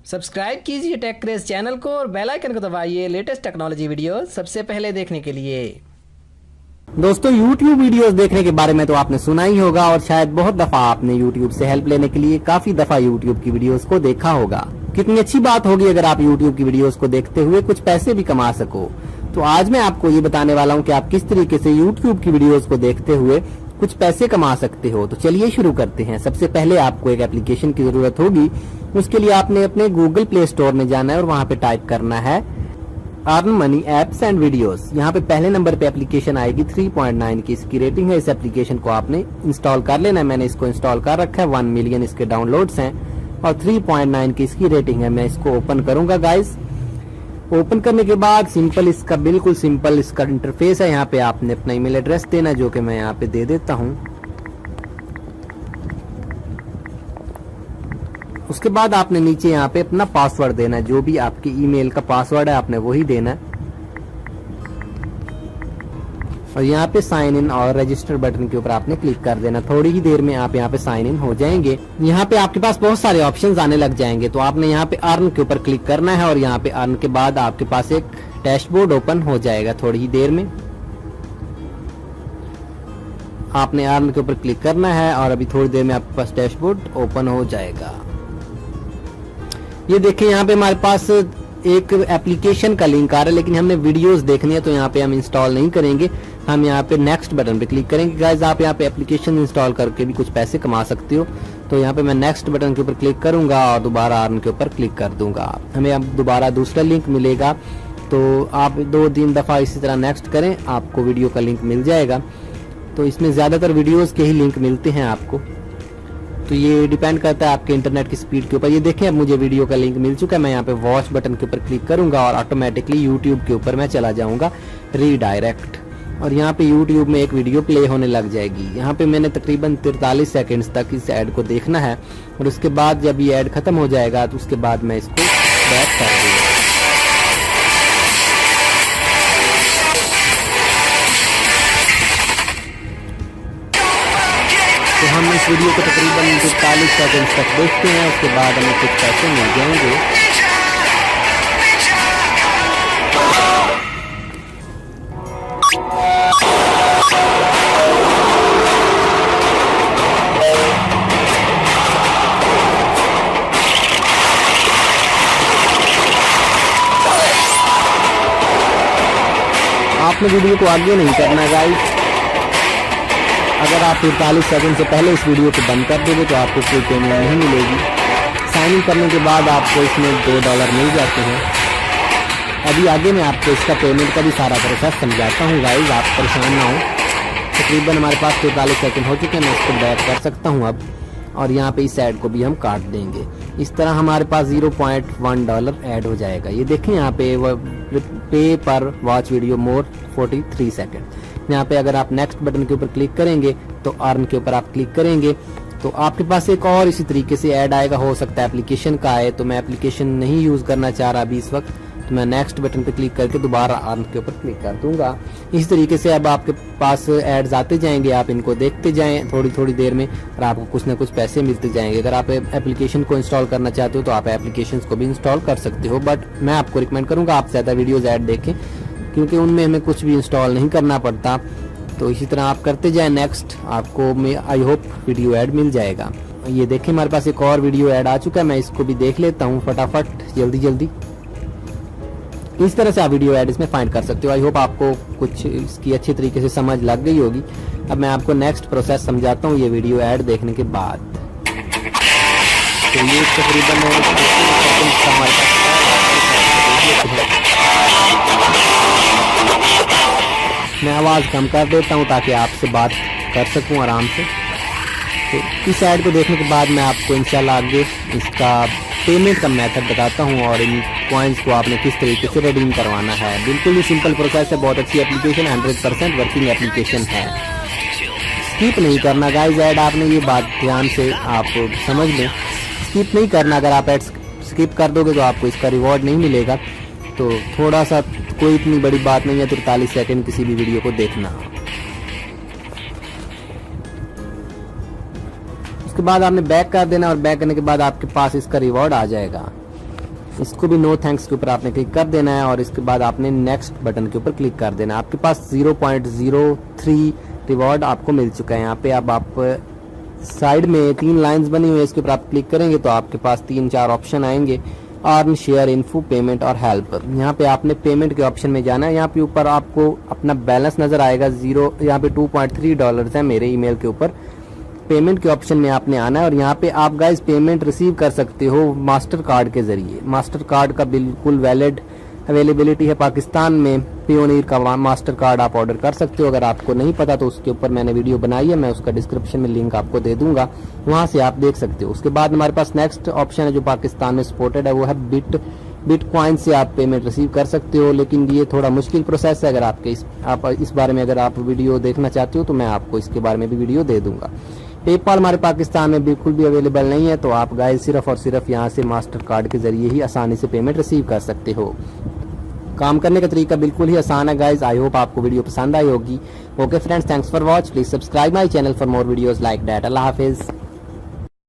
Subscribe कीजिए take craze channel को और बेल आइकन को दबाइए लेटेस्ट टेक्नोलॉजी वीडियो सबसे पहले देखने के लिए। दोस्तों YouTube वीडियोस देखने के बारे में तो आपने सुना ही होगा और शायद बहुत दफा आपने YouTube से हेल्प लेने के लिए काफी दफा YouTube की वीडियोस को देखा होगा। कितनी अच्छी बात होगी अगर आप YouTube की वीडियोस को देखते हुए कुछ पैसे भी कमा सको। तो आज मैं आपको ये बताने वाला हूँ कि आप किस तरीके से YouTube की वीडियोस को देखते हुए कुछ पैसे कमा सकते हो। तो चलिए शुरू करते हैं। सबसे पहले आपको एक एप्लीकेशन की जरूरत होगी। उसके लिए आपने अपने गूगल प्ले स्टोर में जाना है और वहां पे टाइप करना है earn money apps and videos. यहाँ पे पहले नंबर पे एप्लीकेशन आएगी 3.9 की इसकी रेटिंग है। इस एप्लीकेशन को आपने इंस्टॉल कर लेना है। मैंने इसको इंस्टॉल कर रखा है। 1 मिलियन इसके डाउनलोड्स हैं और 3.9 की इसकी रेटिंग है। मैं इसको ओपन करूंगा गाइस। ओपन करने के बाद सिंपल इसका बिल्कुल सिंपल इसका इंटरफेस है। यहाँ पे आपने अपना ईमेल एड्रेस देना जो कि मैं यहाँ पे दे देता हूँ। उसके बाद आपने नीचे यहाँ पे अपना पासवर्ड देना है। जो भी आपके ईमेल का पासवर्ड है आपने वही देना है। और यहाँ पे साइन इन और रजिस्टर बटन के ऊपर आपने क्लिक कर देना। थोड़ी ही देर में आप यहाँ पे साइन इन हो जाएंगे। यहाँ पे आपके पास बहुत सारे ऑप्शंस आने लग जाएंगे। तो आपने यहाँ पे अर्न के ऊपर क्लिक करना है और यहाँ पे अर्न के बाद आपके पास एक डैशबोर्ड ओपन हो जाएगा। थोड़ी ही देर में आपने अर्न के ऊपर क्लिक करना है और अभी थोड़ी देर में आपके पास डैशबोर्ड ओपन हो जाएगा। ये देखिए यहाँ पे हमारे पास एक एप्लीकेशन का लिंक आ रहा है, लेकिन हमने वीडियोस देखनी है तो यहाँ पे हम इंस्टॉल नहीं करेंगे। हम यहाँ पे नेक्स्ट बटन पे क्लिक करेंगे। गाइस आप यहाँ पे एप्लीकेशन इंस्टॉल करके भी कुछ पैसे कमा सकते हो। तो यहाँ पे मैं नेक्स्ट बटन के ऊपर क्लिक करूंगा और दोबारा अर्न के ऊपर क्लिक कर दूंगा। हमें अब दोबारा दूसरा लिंक मिलेगा। तो आप 2-3 दफा इसी तरह नेक्स्ट करें, आपको वीडियो का लिंक मिल जाएगा। तो इसमें ज्यादातर वीडियोज के ही लिंक मिलते हैं आपको। तो ये डिपेंड करता है आपके इंटरनेट की स्पीड के ऊपर। ये देखें अब मुझे वीडियो का लिंक मिल चुका है। मैं यहाँ पे वॉच बटन के ऊपर क्लिक करूंगा और ऑटोमेटिकली यूट्यूब के ऊपर मैं चला जाऊंगा रीडायरेक्ट। और यहाँ पे यूट्यूब में एक वीडियो प्ले होने लग जाएगी। यहाँ पे मैंने तकरीबन 43 सेकंड्स तक इस ऐड को देखना है और उसके बाद जब ये ऐड खत्म हो जाएगा तो उसके बाद मैं इसको बैक कर दूंगा। तो हम इस वीडियो को तकरीबन 43 सेकंड तक देखते हैं। उसके बाद हमें कुछ पैसे मिल जाएंगे। आपने वीडियो को आगे नहीं करना गाइस। अगर आप 43 सेकंड से पहले इस वीडियो को बंद कर दोगे तो आपको कोई पेमेंट नहीं मिलेगी। साइन इन करने के बाद आपको इसमें $2 मिल जाते हैं। अभी आगे मैं आपको इसका पेमेंट का भी सारा प्रोसेस समझाता हूँ गाइस, आप परेशान ना हो। तकरीबन हमारे पास 43 सेकंड हो चुके हैं। मैं इसको बैक कर सकता हूँ अब और यहाँ पे इस ऐड को भी हम काट देंगे। इस तरह हमारे पास $0.1 ऐड हो जाएगा। ये देखें यहाँ पे पे पर वॉच वीडियो मोर 43 सेकंड। यहाँ पे अगर आप नेक्स्ट बटन के ऊपर क्लिक करेंगे तो अर्न के ऊपर आप क्लिक करेंगे तो आपके पास एक और इसी तरीके से ऐड आएगा। हो सकता है एप्लीकेशन का आए, तो मैं एप्लीकेशन नहीं यूज करना चाह रहा अभी इस वक्त। तो मैं नेक्स्ट बटन पे क्लिक करके दोबारा अर्न के ऊपर क्लिक कर दूंगा। इस तरीके से अब आपके पास एड्स आते जाएंगे। आप इनको देखते जाएं थोड़ी थोड़ी देर में और आपको कुछ ना कुछ पैसे मिलते जाएंगे। अगर आप एप्लीकेशन को इंस्टॉल करना चाहते हो तो आप एप्लीकेशन को भी इंस्टॉल कर सकते हो, बट मैं आपको रिकमेंड करूंगा आप ज्यादा वीडियोज ऐड देखें क्योंकि उनमें हमें कुछ भी इंस्टॉल नहीं करना पड़ता। तो इसी तरह आप करते जाएं। नेक्स्ट आपको आई होप वीडियो ऐड मिल जाएगा। ये देखें हमारे पास एक और वीडियो ऐड आ चुका है। मैं इसको भी देख लेता हूँ फटाफट जल्दी। इस तरह से आप वीडियो ऐड इसमें फाइंड कर सकते हो। आई होप आपको कुछ इसकी अच्छी तरीके से समझ लग गई होगी। अब मैं आपको नेक्स्ट प्रोसेस समझाता हूँ ये वीडियो ऐड देखने के बाद। तो ये तकरीबन मैं आवाज़ कम कर देता हूँ ताकि आपसे बात कर सकूँ आराम से। तो इस ऐड को देखने के बाद मैं आपको इंशाल्लाह आगे इसका पेमेंट का मेथड बताता हूँ और इन कॉइन्स को आपने किस तरीके से रिडीम करवाना है। बिल्कुल ही सिंपल प्रोसेस है। बहुत अच्छी एप्लीकेशन, 100% वर्किंग एप्लीकेशन है। स्किप नहीं करना गाइस ऐड। आपने ये बात ध्यान से आप समझ लें, स्किप नहीं करना। अगर आप ऐड स्किप कर दोगे तो आपको इसका रिवॉर्ड नहीं मिलेगा। तो थोड़ा सा कोई इतनी बड़ी बात नहीं है 43 सेकंड किसी भी वीडियो को देखना। उसके बाद आपने बैक कर देना और बैक करने के बाद आपके पास इसका रिवॉर्ड आ जाएगा। इसको भी नो थैंक्स के ऊपर आपने क्लिक कर देना है और इसके बाद आपने नेक्स्ट बटन के ऊपर क्लिक कर देना है। आपके पास 0.03 रिवॉर्ड आपको मिल चुका है। यहाँ पे अब आप साइड में 3 लाइंस बनी हुई है, इसके ऊपर आप क्लिक करेंगे तो आपके पास 3-4 ऑप्शन आएंगे, अर्न, शेयर, इन्फो, पेमेंट और हेल्प। यहाँ पे आपने पेमेंट के ऑप्शन में जाना है। यहाँ पे ऊपर आपको अपना बैलेंस नजर आएगा यहाँ पे $2.3 है मेरे ईमेल के ऊपर। पेमेंट के ऑप्शन में आपने आना है और यहाँ पे आप गाइस पेमेंट रिसीव कर सकते हो मास्टर कार्ड के जरिए। मास्टर कार्ड का बिल्कुल वैलिड अवेलेबिलिटी है पाकिस्तान में। पियोनीर का मास्टर कार्ड आप ऑर्डर कर सकते हो। अगर आपको नहीं पता तो उसके ऊपर मैंने वीडियो बनाई है, मैं उसका डिस्क्रिप्शन में लिंक आपको दे दूंगा, वहां से आप देख सकते हो। उसके बाद हमारे पास नेक्स्ट ऑप्शन है जो पाकिस्तान में सपोर्टेड है, वो है बिटकॉइन से आप पेमेंट रिसीव कर सकते हो, लेकिन ये थोड़ा मुश्किल प्रोसेस है। अगर आप इस बारे में अगर आप वीडियो देखना चाहते हो तो मैं आपको इसके बारे में भी वीडियो दे दूंगा। पेपाल हमारे पाकिस्तान में बिल्कुल भी अवेलेबल नहीं है, तो आप गाइस सिर्फ और सिर्फ यहाँ से मास्टर कार्ड के जरिए ही आसानी से पेमेंट रिसीव कर सकते हो। काम करने का तरीका बिल्कुल ही आसान है गाइस। आई होप आपको वीडियो पसंद आई होगी। Okay friends, thanks for watch. Please subscribe my channel for more videos like that. Allah Hafiz.